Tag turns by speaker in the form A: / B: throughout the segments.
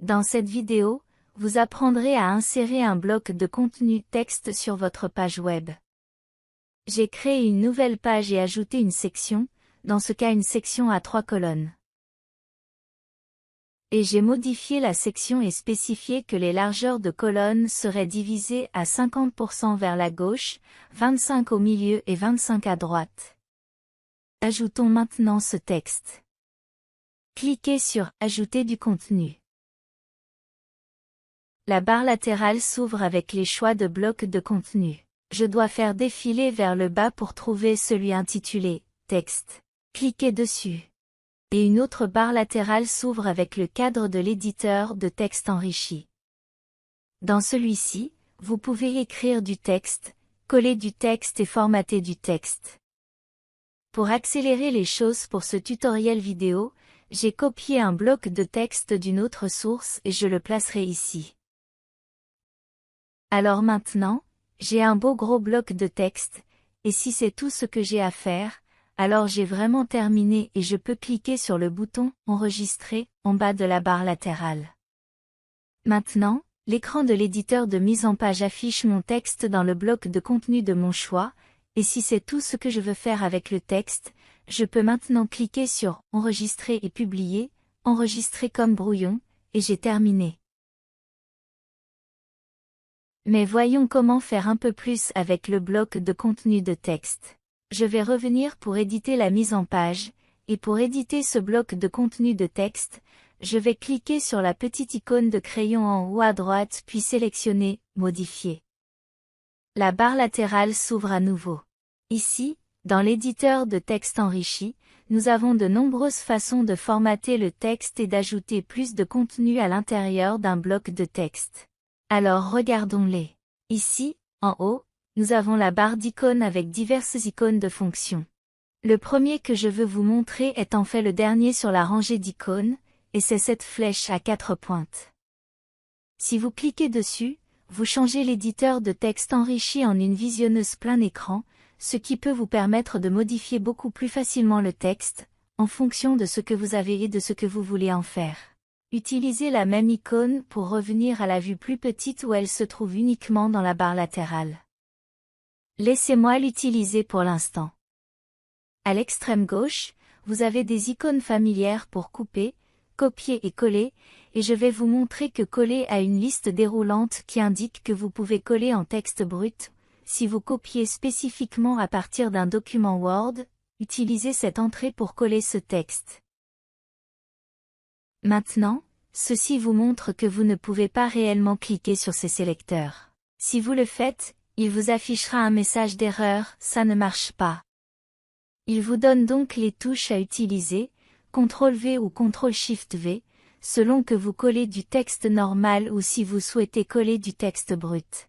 A: Dans cette vidéo, vous apprendrez à insérer un bloc de contenu texte sur votre page web. J'ai créé une nouvelle page et ajouté une section, dans ce cas une section à 3 colonnes. Et j'ai modifié la section et spécifié que les largeurs de colonnes seraient divisées à 50% vers la gauche, 25 au milieu et 25 à droite. Ajoutons maintenant ce texte. Cliquez sur « Ajouter du contenu ». La barre latérale s'ouvre avec les choix de blocs de contenu. Je dois faire défiler vers le bas pour trouver celui intitulé « Texte ». Cliquez dessus. Et une autre barre latérale s'ouvre avec le cadre de l'éditeur de texte enrichi. Dans celui-ci, vous pouvez écrire du texte, coller du texte et formater du texte. Pour accélérer les choses pour ce tutoriel vidéo, j'ai copié un bloc de texte d'une autre source et je le placerai ici. Alors maintenant, j'ai un beau gros bloc de texte, et si c'est tout ce que j'ai à faire, alors j'ai vraiment terminé et je peux cliquer sur le bouton « Enregistrer » en bas de la barre latérale. Maintenant, l'écran de l'éditeur de mise en page affiche mon texte dans le bloc de contenu de mon choix, et si c'est tout ce que je veux faire avec le texte, je peux maintenant cliquer sur « Enregistrer et publier »,« Enregistrer comme brouillon » et j'ai terminé. Mais voyons comment faire un peu plus avec le bloc de contenu de texte. Je vais revenir pour éditer la mise en page, et pour éditer ce bloc de contenu de texte, je vais cliquer sur la petite icône de crayon en haut à droite puis sélectionner « Modifier ». La barre latérale s'ouvre à nouveau. Ici, dans l'éditeur de texte enrichi, nous avons de nombreuses façons de formater le texte et d'ajouter plus de contenu à l'intérieur d'un bloc de texte. Alors regardons-les. Ici, en haut, nous avons la barre d'icônes avec diverses icônes de fonctions. Le premier que je veux vous montrer est en fait le dernier sur la rangée d'icônes, et c'est cette flèche à 4 pointes. Si vous cliquez dessus, vous changez l'éditeur de texte enrichi en une visionneuse plein écran, ce qui peut vous permettre de modifier beaucoup plus facilement le texte, en fonction de ce que vous avez et de ce que vous voulez en faire. Utilisez la même icône pour revenir à la vue plus petite où elle se trouve uniquement dans la barre latérale. Laissez-moi l'utiliser pour l'instant. À l'extrême gauche, vous avez des icônes familières pour couper, copier et coller, et je vais vous montrer que coller a une liste déroulante qui indique que vous pouvez coller en texte brut. Si vous copiez spécifiquement à partir d'un document Word, utilisez cette entrée pour coller ce texte. Maintenant, ceci vous montre que vous ne pouvez pas réellement cliquer sur ces sélecteurs. Si vous le faites, il vous affichera un message d'erreur « Ça ne marche pas ». Il vous donne donc les touches à utiliser, CTRL-V ou CTRL-SHIFT-V, selon que vous collez du texte normal ou si vous souhaitez coller du texte brut.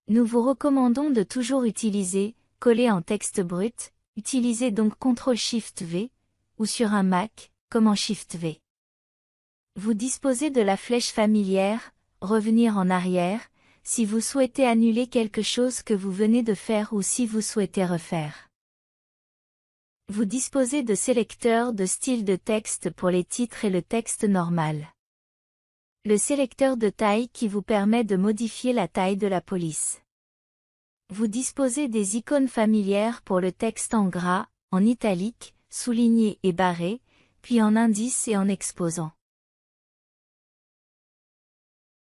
A: Nous vous recommandons de toujours utiliser « Coller en texte brut », utilisez donc CTRL-SHIFT-V, ou sur un Mac, comme SHIFT-V. Vous disposez de la flèche familière « Revenir en arrière », si vous souhaitez annuler quelque chose que vous venez de faire ou si vous souhaitez refaire. Vous disposez de sélecteurs de style de texte pour les titres et le texte normal. Le sélecteur de taille qui vous permet de modifier la taille de la police. Vous disposez des icônes familières pour le texte en gras, en italique, souligné et barré, puis en indice et en exposant.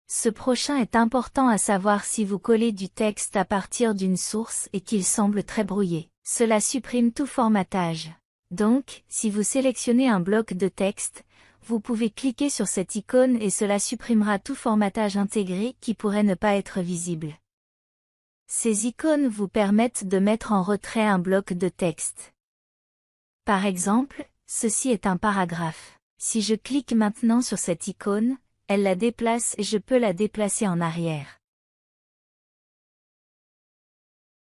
A: Ce prochain est important à savoir si vous collez du texte à partir d'une source et qu'il semble très brouillé. Cela supprime tout formatage. Donc, si vous sélectionnez un bloc de texte, vous pouvez cliquer sur cette icône et cela supprimera tout formatage intégré qui pourrait ne pas être visible. Ces icônes vous permettent de mettre en retrait un bloc de texte. Par exemple, ceci est un paragraphe. Si je clique maintenant sur cette icône, elle la déplace et je peux la déplacer en arrière.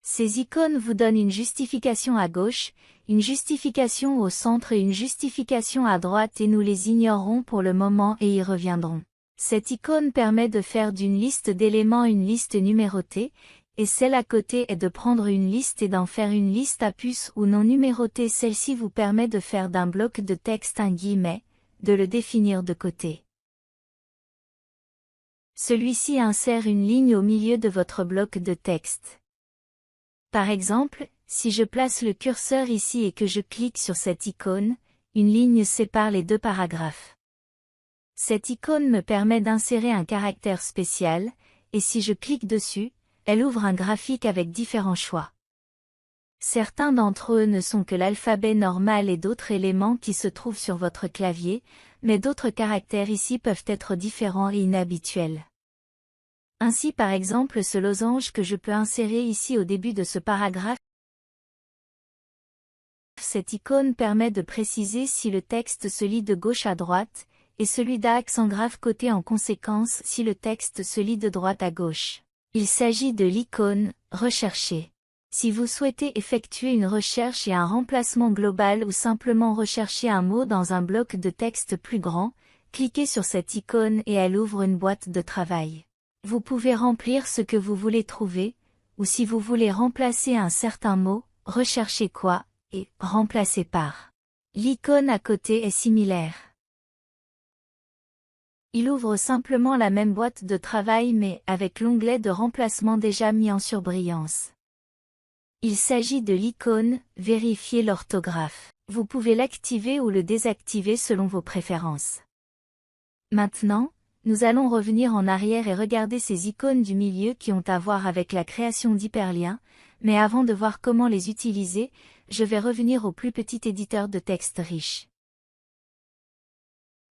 A: Ces icônes vous donnent une justification à gauche, une justification au centre et une justification à droite et nous les ignorerons pour le moment et y reviendrons. Cette icône permet de faire d'une liste d'éléments une liste numérotée, et celle à côté est de prendre une liste et d'en faire une liste à puce ou non numérotée. Celle-ci vous permet de faire d'un bloc de texte un guillemet, de le définir de côté. Celui-ci insère une ligne au milieu de votre bloc de texte. Par exemple, si je place le curseur ici et que je clique sur cette icône, une ligne sépare les deux paragraphes. Cette icône me permet d'insérer un caractère spécial, et si je clique dessus, elle ouvre un graphique avec différents choix. Certains d'entre eux ne sont que l'alphabet normal et d'autres éléments qui se trouvent sur votre clavier, mais d'autres caractères ici peuvent être différents et inhabituels. Ainsi par exemple ce losange que je peux insérer ici au début de ce paragraphe. Cette icône permet de préciser si le texte se lit de gauche à droite, et celui d'accent grave coté en conséquence si le texte se lit de droite à gauche. Il s'agit de l'icône « Rechercher ». Si vous souhaitez effectuer une recherche et un remplacement global ou simplement rechercher un mot dans un bloc de texte plus grand, cliquez sur cette icône et elle ouvre une boîte de travail. Vous pouvez remplir ce que vous voulez trouver, ou si vous voulez remplacer un certain mot, recherchez quoi, et remplacer par. L'icône à côté est similaire. Il ouvre simplement la même boîte de travail mais avec l'onglet de remplacement déjà mis en surbrillance. Il s'agit de l'icône « Vérifier l'orthographe ». Vous pouvez l'activer ou le désactiver selon vos préférences. Maintenant, nous allons revenir en arrière et regarder ces icônes du milieu qui ont à voir avec la création d'hyperliens, mais avant de voir comment les utiliser, je vais revenir au plus petit éditeur de texte riche.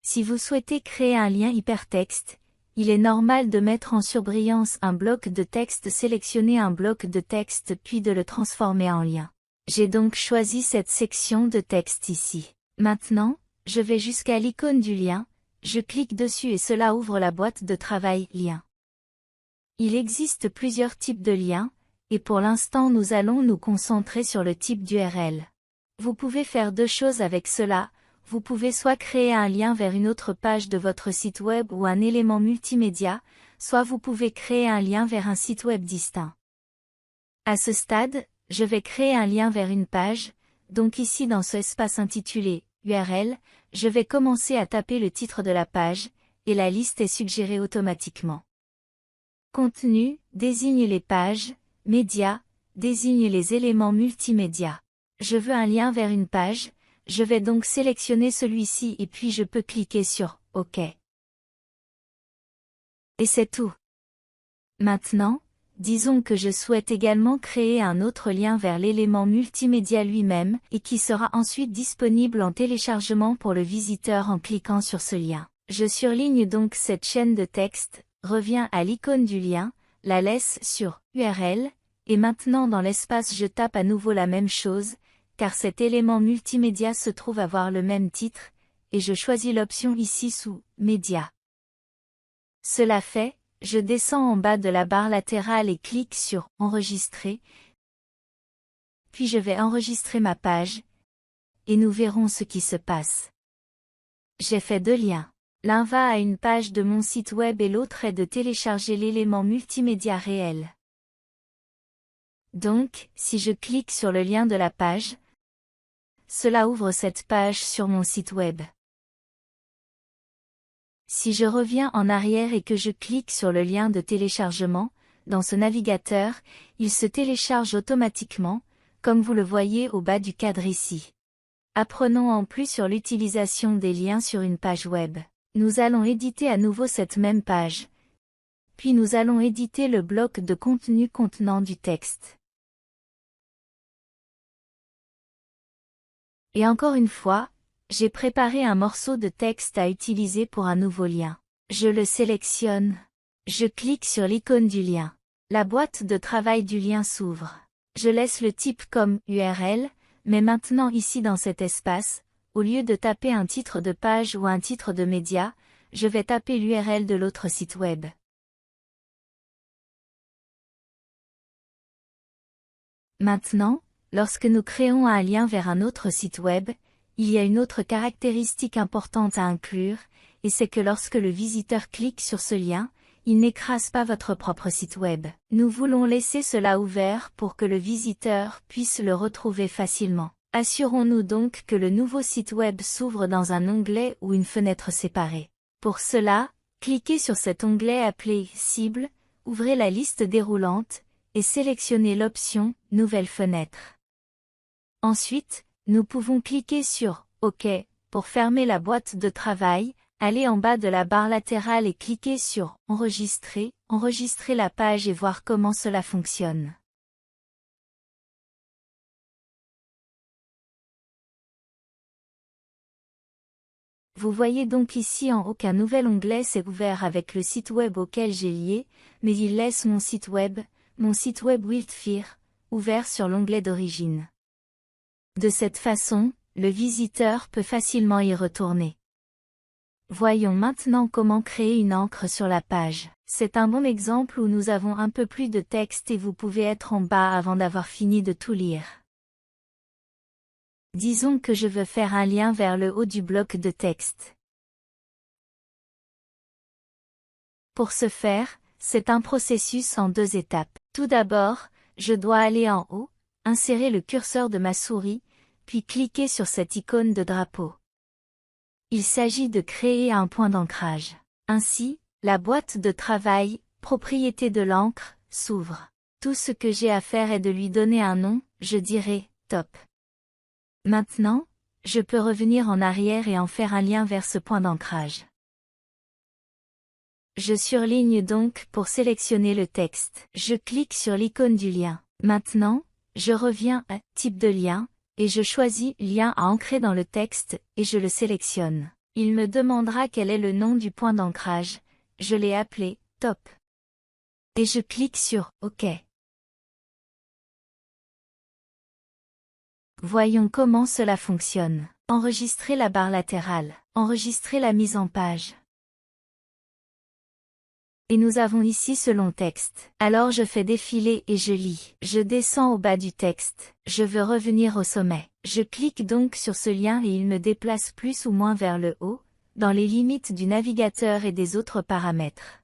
A: Si vous souhaitez créer un lien hypertexte, il est normal de mettre en surbrillance un bloc de texte, sélectionner un bloc de texte puis de le transformer en lien. J'ai donc choisi cette section de texte ici. Maintenant, je vais jusqu'à l'icône du lien, je clique dessus et cela ouvre la boîte de travail « Lien ». Il existe plusieurs types de liens, et pour l'instant nous allons nous concentrer sur le type d'URL. Vous pouvez faire deux choses avec cela. Vous pouvez soit créer un lien vers une autre page de votre site web ou un élément multimédia, soit vous pouvez créer un lien vers un site web distinct. À ce stade, je vais créer un lien vers une page, donc ici dans ce espace intitulé « URL », je vais commencer à taper le titre de la page, et la liste est suggérée automatiquement. Contenu, désigne les pages, médias, désigne les éléments multimédia. Je veux un lien vers une page. Je vais donc sélectionner celui-ci et puis je peux cliquer sur « OK ». Et c'est tout. Maintenant, disons que je souhaite également créer un autre lien vers l'élément multimédia lui-même et qui sera ensuite disponible en téléchargement pour le visiteur en cliquant sur ce lien. Je surligne donc cette chaîne de texte, reviens à l'icône du lien, la laisse sur « URL » et maintenant dans l'espace je tape à nouveau la même chose, car cet élément multimédia se trouve avoir le même titre, et je choisis l'option ici sous « Média ». Cela fait, je descends en bas de la barre latérale et clique sur « Enregistrer », puis je vais enregistrer ma page, et nous verrons ce qui se passe. J'ai fait deux liens. L'un va à une page de mon site web et l'autre est de télécharger l'élément multimédia réel. Donc, si je clique sur le lien de la page, cela ouvre cette page sur mon site web. Si je reviens en arrière et que je clique sur le lien de téléchargement, dans ce navigateur, il se télécharge automatiquement, comme vous le voyez au bas du cadre ici. Apprenons en plus sur l'utilisation des liens sur une page web. Nous allons éditer à nouveau cette même page. Puis nous allons éditer le bloc de contenu contenant du texte. Et encore une fois, j'ai préparé un morceau de texte à utiliser pour un nouveau lien. Je le sélectionne. Je clique sur l'icône du lien. La boîte de travail du lien s'ouvre. Je laisse le type comme URL, mais maintenant ici dans cet espace, au lieu de taper un titre de page ou un titre de média, je vais taper l'URL de l'autre site web. Maintenant, lorsque nous créons un lien vers un autre site web, il y a une autre caractéristique importante à inclure, et c'est que lorsque le visiteur clique sur ce lien, il n'écrase pas votre propre site web. Nous voulons laisser cela ouvert pour que le visiteur puisse le retrouver facilement. Assurons-nous donc que le nouveau site web s'ouvre dans un onglet ou une fenêtre séparée. Pour cela, Cliquez sur cet onglet appelé « Cible », ouvrez la liste déroulante, et sélectionnez l'option « Nouvelle fenêtre ». Ensuite, nous pouvons cliquer sur « OK » pour fermer la boîte de travail, allez en bas de la barre latérale et cliquez sur « Enregistrer », enregistrer la page et voir comment cela fonctionne. Vous voyez donc ici en haut qu'un nouvel onglet s'est ouvert avec le site web auquel j'ai lié, mais il laisse mon site web Wildfire, ouvert sur l'onglet d'origine. De cette façon, le visiteur peut facilement y retourner. Voyons maintenant comment créer une encre sur la page. C'est un bon exemple où nous avons un peu plus de texte et vous pouvez être en bas avant d'avoir fini de tout lire. Disons que je veux faire un lien vers le haut du bloc de texte. Pour ce faire, c'est un processus en 2 étapes. Tout d'abord, je dois aller en haut, insérer le curseur de ma souris, puis cliquer sur cette icône de drapeau. Il s'agit de créer un point d'ancrage. Ainsi, la boîte de travail, propriété de l'encre, s'ouvre. Tout ce que j'ai à faire est de lui donner un nom, je dirais « Top ». Maintenant, je peux revenir en arrière et en faire un lien vers ce point d'ancrage. Je surligne donc pour sélectionner le texte. Je clique sur l'icône du lien. Maintenant, je reviens à « Type de lien » et je choisis « Lien à ancrer dans le texte » et je le sélectionne. Il me demandera quel est le nom du point d'ancrage. Je l'ai appelé « Top ». Et je clique sur « OK ». Voyons comment cela fonctionne. Enregistrer la barre latérale. Enregistrer la mise en page. Et nous avons ici ce long texte. Alors je fais défiler et je lis. Je descends au bas du texte. Je veux revenir au sommet. Je clique donc sur ce lien et il me déplace plus ou moins vers le haut, dans les limites du navigateur et des autres paramètres.